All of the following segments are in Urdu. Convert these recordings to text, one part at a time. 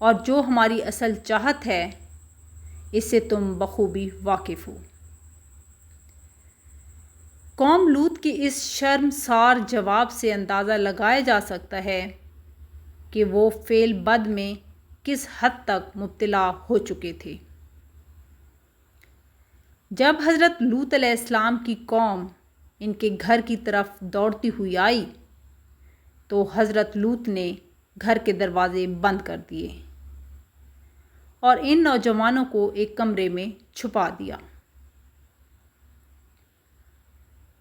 اور جو ہماری اصل چاہت ہے اس سے تم بخوبی واقف ہو۔ قوم لوط کی اس شرمسار جواب سے اندازہ لگایا جا سکتا ہے کہ وہ فعل بد میں کس حد تک مبتلا ہو چکے تھے۔ جب حضرت لوط علیہ السلام کی قوم ان کے گھر کی طرف دوڑتی ہوئی آئی تو حضرت لوط نے گھر کے دروازے بند کر دیے اور ان نوجوانوں کو ایک کمرے میں چھپا دیا۔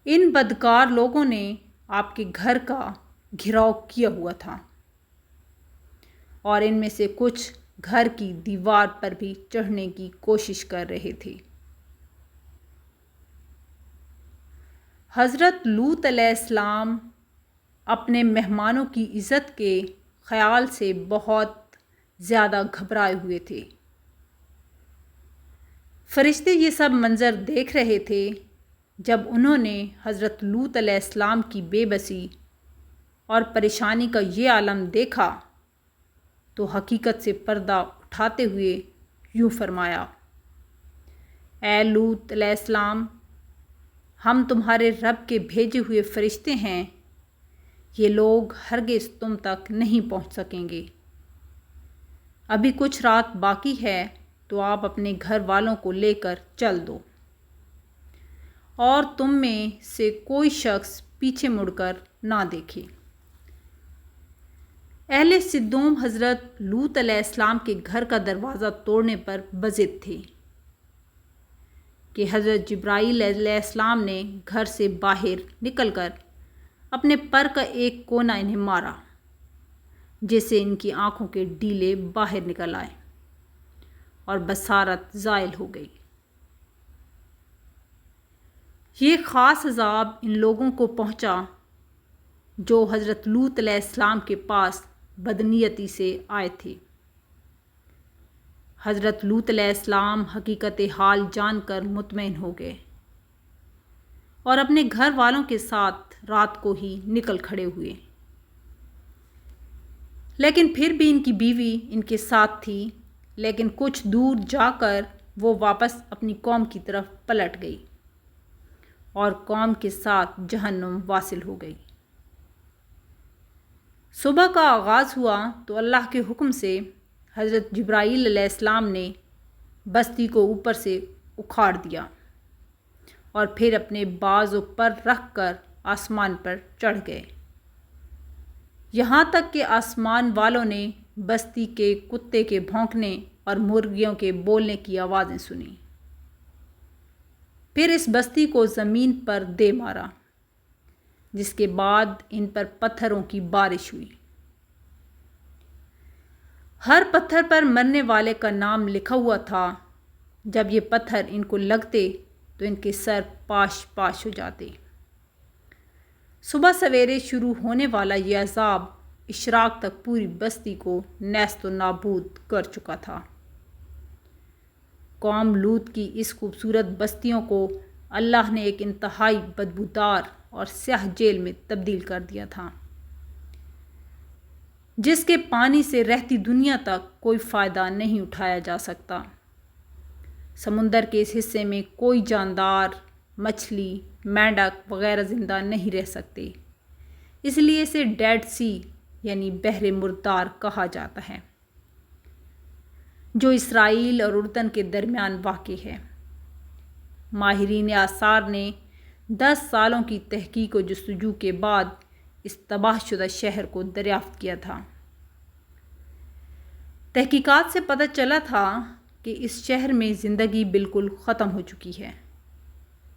ان بدکار لوگوں نے آپ کے گھر کا گھیراؤ کیا ہوا تھا اور ان میں سے کچھ گھر کی دیوار پر بھی چڑھنے کی کوشش کر رہے تھے۔ حضرت لوط علیہ السلام اپنے مہمانوں کی عزت کے خیال سے بہت زیادہ گھبرائے ہوئے تھے۔ فرشتے یہ سب منظر دیکھ رہے تھے۔ جب انہوں نے حضرت لوط علیہ السلام کی بے بسی اور پریشانی کا یہ عالم دیکھا تو حقیقت سے پردہ اٹھاتے ہوئے یوں فرمایا: اے لوط علیہ السلام، ہم تمہارے رب کے بھیجے ہوئے فرشتے ہیں، یہ لوگ ہرگز تم تک نہیں پہنچ سکیں گے۔ ابھی کچھ رات باقی ہے تو آپ اپنے گھر والوں کو لے کر چل دو اور تم میں سے کوئی شخص پیچھے مڑ کر نہ دیکھے۔ اہل سدوم حضرت لوط علیہ السلام کے گھر کا دروازہ توڑنے پر بضد تھے کہ حضرت جبرائیل علیہ السلام نے گھر سے باہر نکل کر اپنے پر کا ایک کونا انہیں مارا، جس سے ان کی آنکھوں کے ڈیلے باہر نکل آئے اور بصارت زائل ہو گئی۔ یہ خاص عذاب ان لوگوں کو پہنچا جو حضرت لوط علیہ السلام کے پاس بدنیتی سے آئے تھے۔ حضرت لوط علیہ السلام حقیقت حال جان کر مطمئن ہو گئے اور اپنے گھر والوں کے ساتھ رات کو ہی نکل کھڑے ہوئے، لیکن پھر بھی ان کی بیوی ان کے ساتھ تھی، لیکن کچھ دور جا کر وہ واپس اپنی قوم کی طرف پلٹ گئی اور قوم کے ساتھ جہنم واصل ہو گئی۔ صبح کا آغاز ہوا تو اللہ کے حکم سے حضرت جبرائیل علیہ السلام نے بستی کو اوپر سے اکھاڑ دیا اور پھر اپنے بازو پر رکھ کر آسمان پر چڑھ گئے، یہاں تک کہ آسمان والوں نے بستی کے کتے کے بھونکنے اور مرغیوں کے بولنے کی آوازیں سنیں۔ پھر اس بستی کو زمین پر دے مارا، جس کے بعد ان پر پتھروں کی بارش ہوئی۔ ہر پتھر پر مرنے والے کا نام لکھا ہوا تھا۔ جب یہ پتھر ان کو لگتے تو ان کے سر پاش پاش ہو جاتے۔ صبح سویرے شروع ہونے والا یہ عذاب اشراق تک پوری بستی کو نیست و نابود کر چکا تھا۔ قوم لوط کی اس خوبصورت بستیوں کو اللہ نے ایک انتہائی بدبودار اور سیاہ جیل میں تبدیل کر دیا تھا، جس کے پانی سے رہتی دنیا تک کوئی فائدہ نہیں اٹھایا جا سکتا۔ سمندر کے اس حصے میں کوئی جاندار، مچھلی، مینڈک وغیرہ زندہ نہیں رہ سکتے، اس لیے اسے ڈیڈ سی یعنی بحر مردار کہا جاتا ہے، جو اسرائیل اور اردن کے درمیان واقع ہے۔ ماہرین آثار نے 10 سالوں کی تحقیق و جستجو کے بعد اس تباہ شدہ شہر کو دریافت کیا تھا۔ تحقیقات سے پتہ چلا تھا کہ اس شہر میں زندگی بالکل ختم ہو چکی ہے۔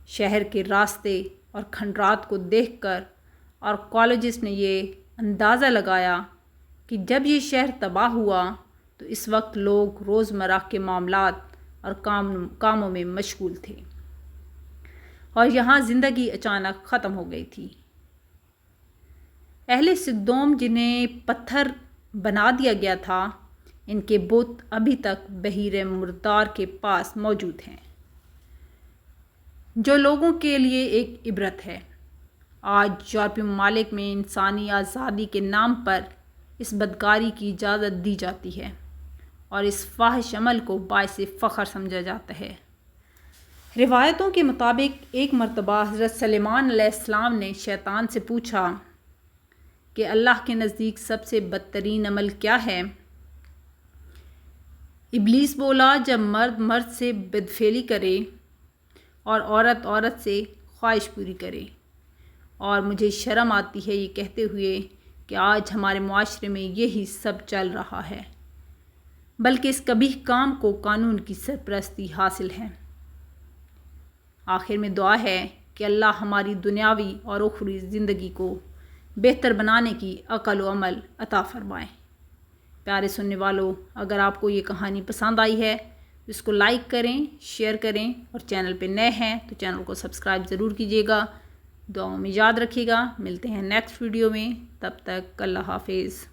شہر کے راستے اور کھنڈرات کو دیکھ کر آرکیالوجسٹ نے یہ اندازہ لگایا کہ جب یہ شہر تباہ ہوا تو اس وقت لوگ روزمرہ کے معاملات اور کاموں میں مشغول تھے اور یہاں زندگی اچانک ختم ہو گئی تھی۔ اہل سدوم جنہیں پتھر بنا دیا گیا تھا، ان کے بت ابھی تک بحیر مردار کے پاس موجود ہیں، جو لوگوں کے لیے ایک عبرت ہے۔ آج یورپی ممالک میں انسانی آزادی کے نام پر اس بدکاری کی اجازت دی جاتی ہے اور اس فاحش عمل کو باعث فخر سمجھا جاتا ہے۔ روایتوں کے مطابق ایک مرتبہ حضرت سلیمان علیہ السلام نے شیطان سے پوچھا کہ اللہ کے نزدیک سب سے بدترین عمل کیا ہے؟ ابلیس بولا، جب مرد مرد سے بدفعلی کرے اور عورت عورت سے خواہش پوری کرے، اور مجھے شرم آتی ہے یہ کہتے ہوئے کہ آج ہمارے معاشرے میں یہی سب چل رہا ہے، بلکہ اس قبیح کام کو قانون کی سرپرستی حاصل ہے۔ آخر میں دعا ہے کہ اللہ ہماری دنیاوی اور اخروی زندگی کو بہتر بنانے کی عقل و عمل عطا فرمائے۔ پیارے سننے والوں، اگر آپ کو یہ کہانی پسند آئی ہے تو اس کو لائک کریں، شیئر کریں، اور چینل پہ نئے ہیں تو چینل کو سبسکرائب ضرور کیجیے گا۔ دعاؤں میں یاد رکھیے گا۔ ملتے ہیں نیکسٹ ویڈیو میں، تب تک اللہ حافظ۔